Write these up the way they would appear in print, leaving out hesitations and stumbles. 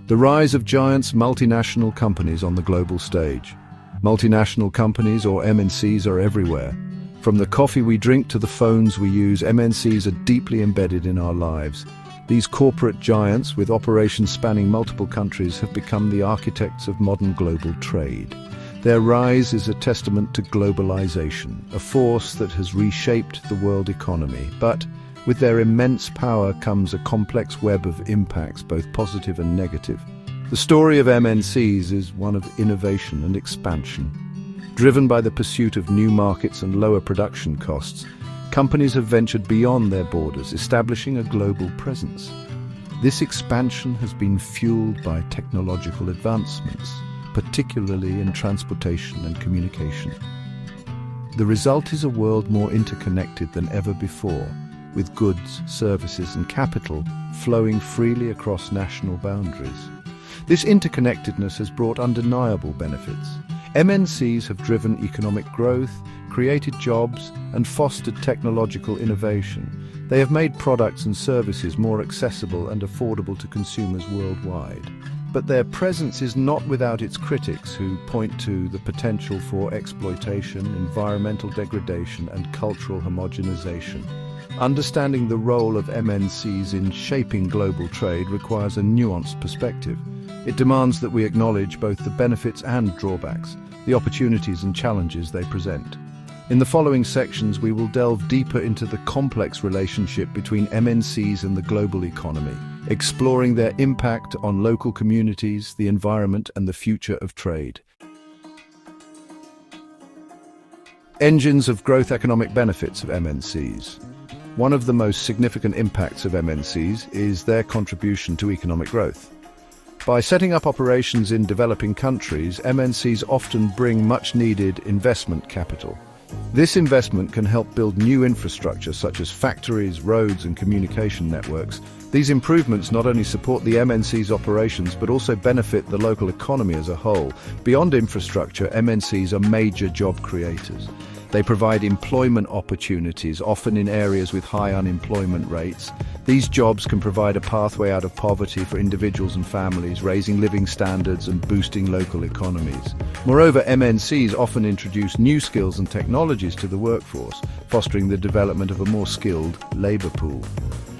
The rise of giants multinational companies on the global stage. Multinational companies, or MNCs, are everywhere. From the coffee we drink to the phones we use, MNCs are deeply embedded in our lives. These corporate giants, with operations spanning multiple countries, have become the architects of modern global trade. Their rise is a testament to globalization, a force that has reshaped the world economy. But with their immense power comes a complex web of impacts, both positive and negative. The story of MNCs is one of innovation and expansion. Driven by the pursuit of new markets and lower production costs, companies have ventured beyond their borders, establishing a global presence. This expansion has been fueled by technological advancements, particularly in transportation and communication. The result is a world more interconnected than ever before, with goods, services, and capital flowing freely across national boundaries. This interconnectedness has brought undeniable benefits. MNCs have driven economic growth, created jobs, and fostered technological innovation. They have made products and services more accessible and affordable to consumers worldwide. But their presence is not without its critics, who point to the potential for exploitation, environmental degradation, and cultural homogenization. Understanding the role of MNCs in shaping global trade requires a nuanced perspective. It demands that we acknowledge both the benefits and drawbacks, the opportunities and challenges they present. In the following sections, we will delve deeper into the complex relationship between MNCs and the global economy, exploring their impact on local communities, the environment, and the future of trade. Engines of growth: economic benefits of MNCs. One of the most significant impacts of MNCs is their contribution to economic growth. By setting up operations in developing countries, MNCs often bring much-needed investment capital. This investment can help build new infrastructure such as factories, roads, and communication networks. These improvements not only support the MNC's operations but also benefit the local economy as a whole. Beyond infrastructure, MNCs are major job creators. They provide employment opportunities, often in areas with high unemployment rates. These jobs can provide a pathway out of poverty for individuals and families, raising living standards and boosting local economies. Moreover, MNCs often introduce new skills and technologies to the workforce, fostering the development of a more skilled labor pool.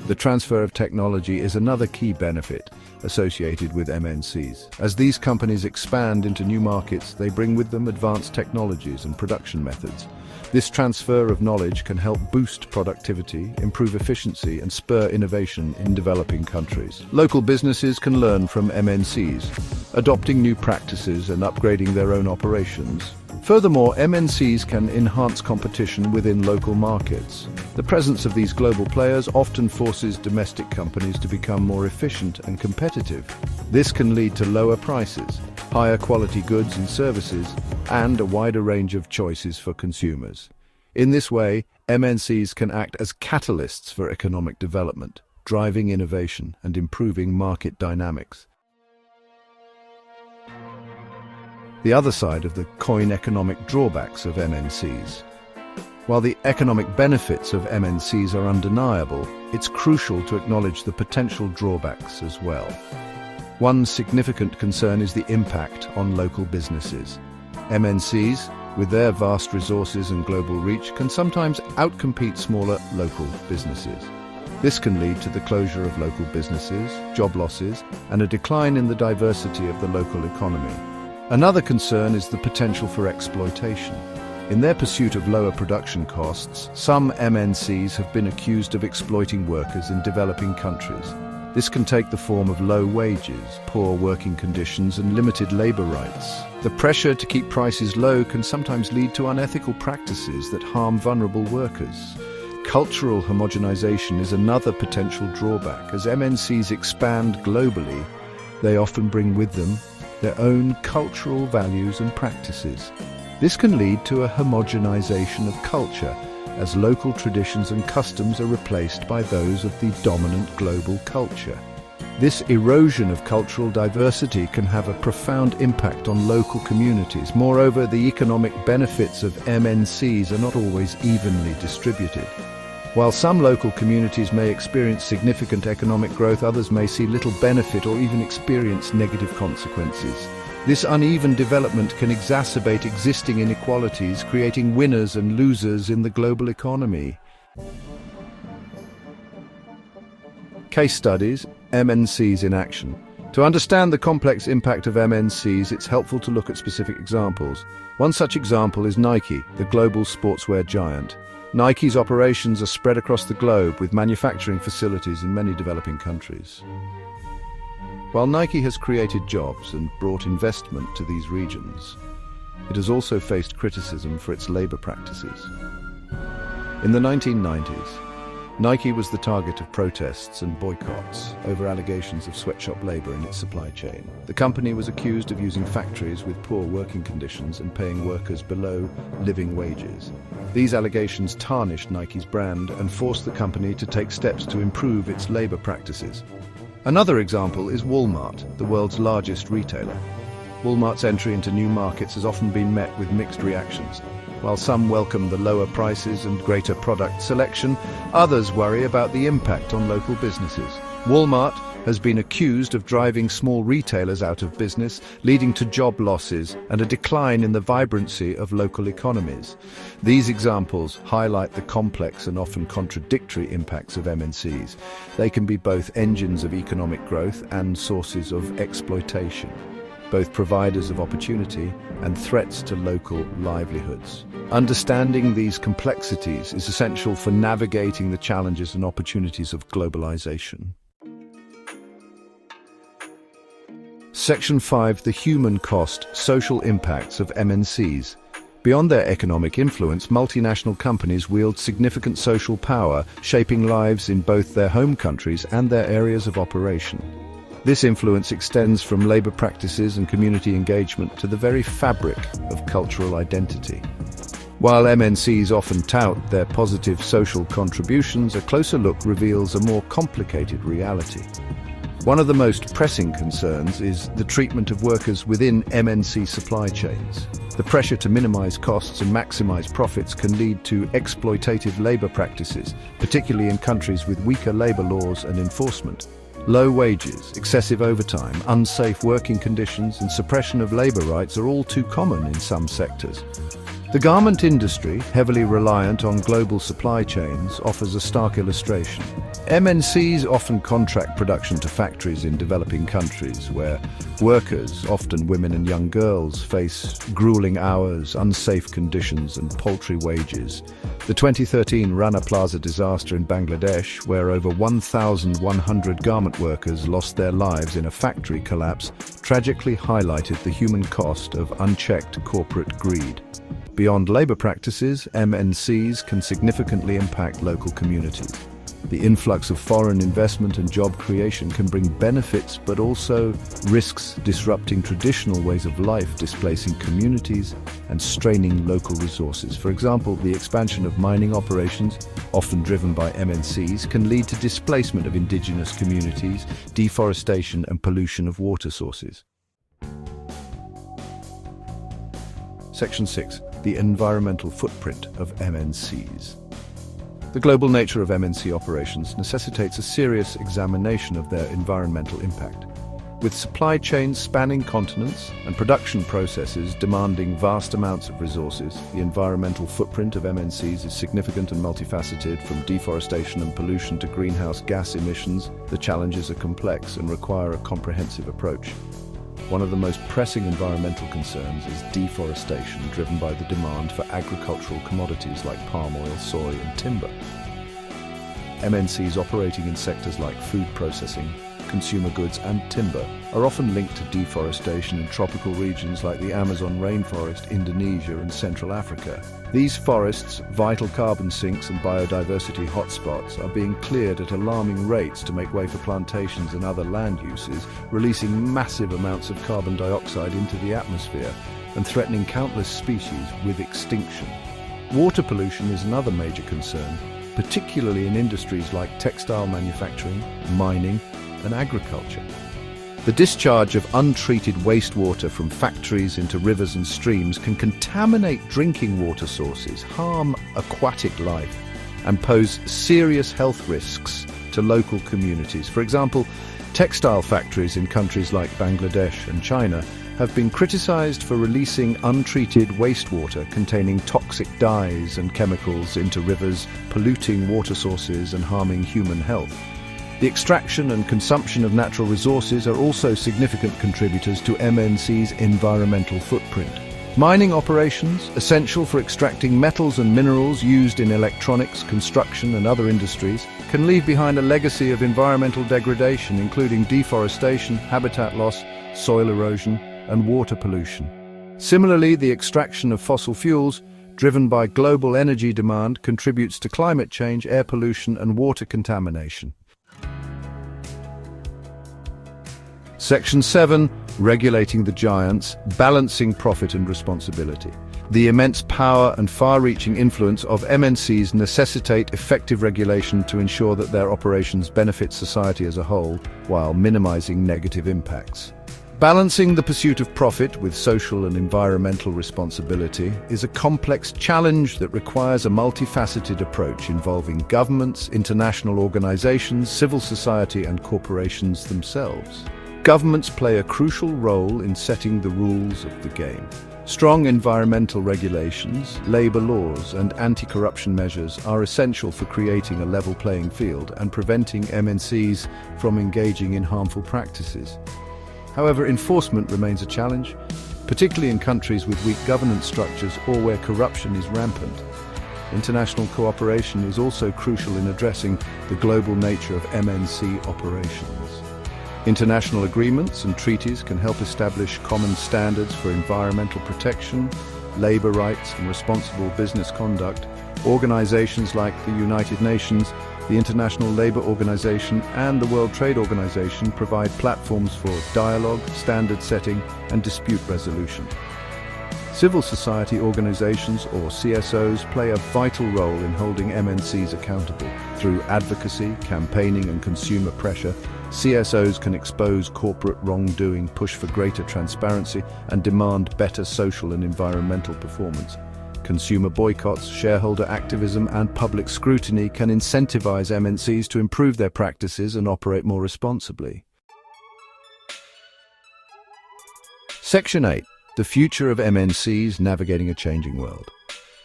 The transfer of technology is another key benefit associated with MNCs. As these companies expand into new markets, they bring with them advanced technologies and production methods. This transfer of knowledge can help boost productivity, improve efficiency, and spur innovation in developing countries. Local businesses can learn from MNCs, adopting new practices and upgrading their own operations. Furthermore, MNCs can enhance competition within local markets. The presence of these global players often forces domestic companies to become more efficient and competitive. This can lead to lower prices, higher quality goods and services, and a wider range of choices for consumers. In this way, MNCs can act as catalysts for economic development, driving innovation and improving market dynamics. The other side of the coin: economic drawbacks of MNCs. While the economic benefits of MNCs are undeniable, it's crucial to acknowledge the potential drawbacks as well. One significant concern is the impact on local businesses. MNCs, with their vast resources and global reach, can sometimes outcompete smaller local businesses. This can lead to the closure of local businesses, job losses, and a decline in the diversity of the local economy. Another concern is the potential for exploitation. In their pursuit of lower production costs, some MNCs have been accused of exploiting workers in developing countries. This can take the form of low wages, poor working conditions, and limited labor rights. The pressure to keep prices low can sometimes lead to unethical practices that harm vulnerable workers. Cultural homogenization is another potential drawback. As MNCs expand globally, they often bring with them their own cultural values and practices. This can lead to a homogenization of culture, as local traditions and customs are replaced by those of the dominant global culture. This erosion of cultural diversity can have a profound impact on local communities. Moreover, the economic benefits of MNCs are not always evenly distributed. While some local communities may experience significant economic growth, others may see little benefit or even experience negative consequences. This uneven development can exacerbate existing inequalities, creating winners and losers in the global economy. Case studies, MNCs in action. To understand the complex impact of MNCs, it's helpful to look at specific examples. One such example is Nike, the global sportswear giant. Nike's operations are spread across the globe with manufacturing facilities in many developing countries. While Nike has created jobs and brought investment to these regions, it has also faced criticism for its labor practices. In the 1990s, Nike was the target of protests and boycotts over allegations of sweatshop labor in its supply chain. The company was accused of using factories with poor working conditions and paying workers below living wages. These allegations tarnished Nike's brand and forced the company to take steps to improve its labor practices. Another example is Walmart, the world's largest retailer. Walmart's entry into new markets has often been met with mixed reactions. While some welcome the lower prices and greater product selection, others worry about the impact on local businesses. Walmart has been accused of driving small retailers out of business, leading to job losses and a decline in the vibrancy of local economies. These examples highlight the complex and often contradictory impacts of MNCs. They can be both engines of economic growth and sources of exploitation, both providers of opportunity and threats to local livelihoods. Understanding these complexities is essential for navigating the challenges and opportunities of globalization. Section 5. The human cost, social impacts of MNCs. Beyond their economic influence, multinational companies wield significant social power, shaping lives in both their home countries and their areas of operation. This influence extends from labor practices and community engagement to the very fabric of cultural identity. While MNCs often tout their positive social contributions, a closer look reveals a more complicated reality. One of the most pressing concerns is the treatment of workers within MNC supply chains. The pressure to minimize costs and maximize profits can lead to exploitative labor practices, particularly in countries with weaker labor laws and enforcement. Low wages, excessive overtime, unsafe working conditions, and suppression of labor rights are all too common in some sectors. The garment industry, heavily reliant on global supply chains, offers a stark illustration. MNCs often contract production to factories in developing countries where workers, often women and young girls, face grueling hours, unsafe conditions, and paltry wages. The 2013 Rana Plaza disaster in Bangladesh, where over 1,100 garment workers lost their lives in a factory collapse, tragically highlighted the human cost of unchecked corporate greed. Beyond labor practices, MNCs can significantly impact local communities. The influx of foreign investment and job creation can bring benefits, but also risks disrupting traditional ways of life, displacing communities and straining local resources. For example, the expansion of mining operations, often driven by MNCs, can lead to displacement of indigenous communities, deforestation and pollution of water sources. Section 6. The environmental footprint of MNCs. The global nature of MNC operations necessitates a serious examination of their environmental impact. With supply chains spanning continents and production processes demanding vast amounts of resources, the environmental footprint of MNCs is significant and multifaceted. From deforestation and pollution to greenhouse gas emissions, the challenges are complex and require a comprehensive approach. One of the most pressing environmental concerns is deforestation, driven by the demand for agricultural commodities like palm oil, soy, and timber. MNCs operating in sectors like food processing, consumer goods, and timber are often linked to deforestation in tropical regions like the Amazon rainforest, Indonesia, and Central Africa. These forests, vital carbon sinks and biodiversity hotspots, are being cleared at alarming rates to make way for plantations and other land uses, releasing massive amounts of carbon dioxide into the atmosphere and threatening countless species with extinction. Water pollution is another major concern, particularly in industries like textile manufacturing, mining, and agriculture. The discharge of untreated wastewater from factories into rivers and streams can contaminate drinking water sources, harm aquatic life, and pose serious health risks to local communities. For example, textile factories in countries like Bangladesh and China have been criticized for releasing untreated wastewater containing toxic dyes and chemicals into rivers, polluting water sources and harming human health. The extraction and consumption of natural resources are also significant contributors to MNC's environmental footprint. Mining operations, essential for extracting metals and minerals used in electronics, construction and other industries, can leave behind a legacy of environmental degradation, including deforestation, habitat loss, soil erosion, and water pollution. Similarly, the extraction of fossil fuels, driven by global energy demand, contributes to climate change, air pollution, and water contamination. Section 7. Regulating the giants, balancing profit and responsibility. The immense power and far-reaching influence of MNCs necessitate effective regulation to ensure that their operations benefit society as a whole, while minimizing negative impacts. Balancing the pursuit of profit with social and environmental responsibility is a complex challenge that requires a multifaceted approach involving governments, international organizations, civil society, and corporations themselves. Governments play a crucial role in setting the rules of the game. Strong environmental regulations, labor laws, and anti-corruption measures are essential for creating a level playing field and preventing MNCs from engaging in harmful practices. However, enforcement remains a challenge, particularly in countries with weak governance structures or where corruption is rampant. International cooperation is also crucial in addressing the global nature of MNC operations. International agreements and treaties can help establish common standards for environmental protection, labor rights, and responsible business conduct. Organizations like the United Nations, the International Labour Organization, and the World Trade Organization provide platforms for dialogue, standard setting, and dispute resolution. Civil society organizations, or CSOs, play a vital role in holding MNCs accountable. Through advocacy, campaigning, and consumer pressure, CSOs can expose corporate wrongdoing, push for greater transparency, and demand better social and environmental performance. Consumer boycotts, shareholder activism, and public scrutiny can incentivize MNCs to improve their practices and operate more responsibly. Section 8. The future of MNCs navigating a changing world.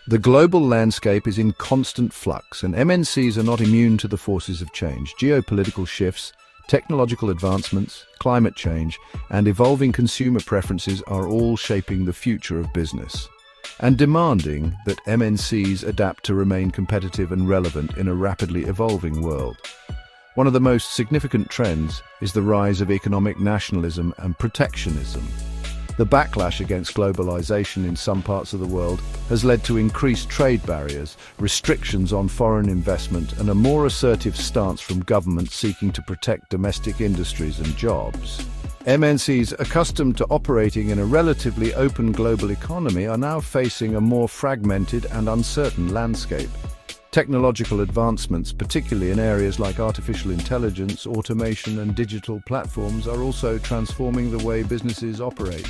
The global landscape is in constant flux, and MNCs are not immune to the forces of change. Geopolitical shifts, technological advancements, climate change, and evolving consumer preferences are all shaping the future of business and demanding that MNCs adapt to remain competitive and relevant in a rapidly evolving world. One of the most significant trends is the rise of economic nationalism and protectionism. The backlash against globalization in some parts of the world has led to increased trade barriers, restrictions on foreign investment, and a more assertive stance from governments seeking to protect domestic industries and jobs. MNCs accustomed to operating in a relatively open global economy are now facing a more fragmented and uncertain landscape. Technological advancements, particularly in areas like artificial intelligence, automation, and digital platforms, are also transforming the way businesses operate.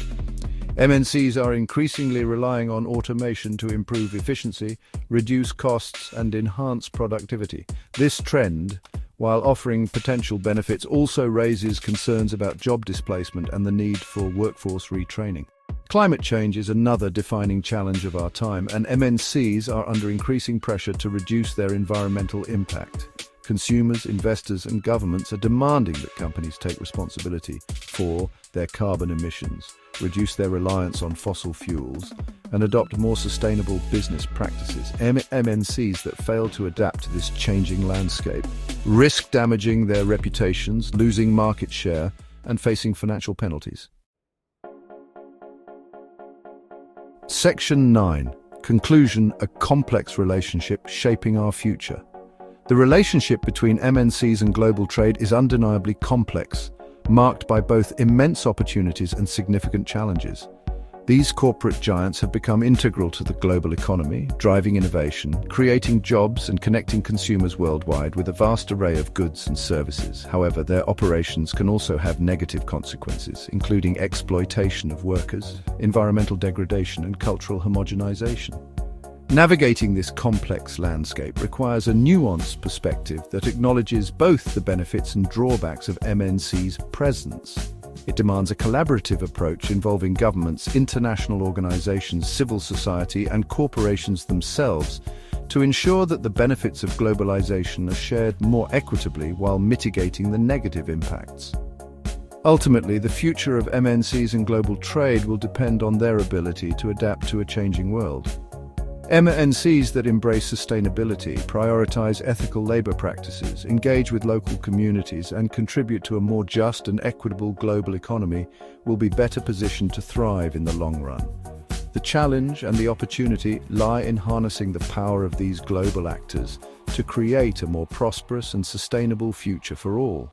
MNCs are increasingly relying on automation to improve efficiency, reduce costs, and enhance productivity. This trend, while offering potential benefits, also raises concerns about job displacement and the need for workforce retraining. Climate change is another defining challenge of our time, and MNCs are under increasing pressure to reduce their environmental impact. Consumers, investors, and governments are demanding that companies take responsibility for their carbon emissions, reduce their reliance on fossil fuels, and adopt more sustainable business practices. MNCs that fail to adapt to this changing landscape risk damaging their reputations, losing market share, and facing financial penalties. Section 9. Conclusion: a complex relationship shaping our future. The relationship between MNCs and global trade is undeniably complex, marked by both immense opportunities and significant challenges. These corporate giants have become integral to the global economy, driving innovation, creating jobs, and connecting consumers worldwide with a vast array of goods and services. However, their operations can also have negative consequences, including exploitation of workers, environmental degradation, and cultural homogenization. Navigating this complex landscape requires a nuanced perspective that acknowledges both the benefits and drawbacks of MNC's presence. It demands a collaborative approach involving governments, international organizations, civil society, and corporations themselves to ensure that the benefits of globalization are shared more equitably while mitigating the negative impacts. Ultimately, the future of MNCs and global trade will depend on their ability to adapt to a changing world. MNCs that embrace sustainability, prioritize ethical labor practices, engage with local communities, and contribute to a more just and equitable global economy will be better positioned to thrive in the long run. The challenge and the opportunity lie in harnessing the power of these global actors to create a more prosperous and sustainable future for all.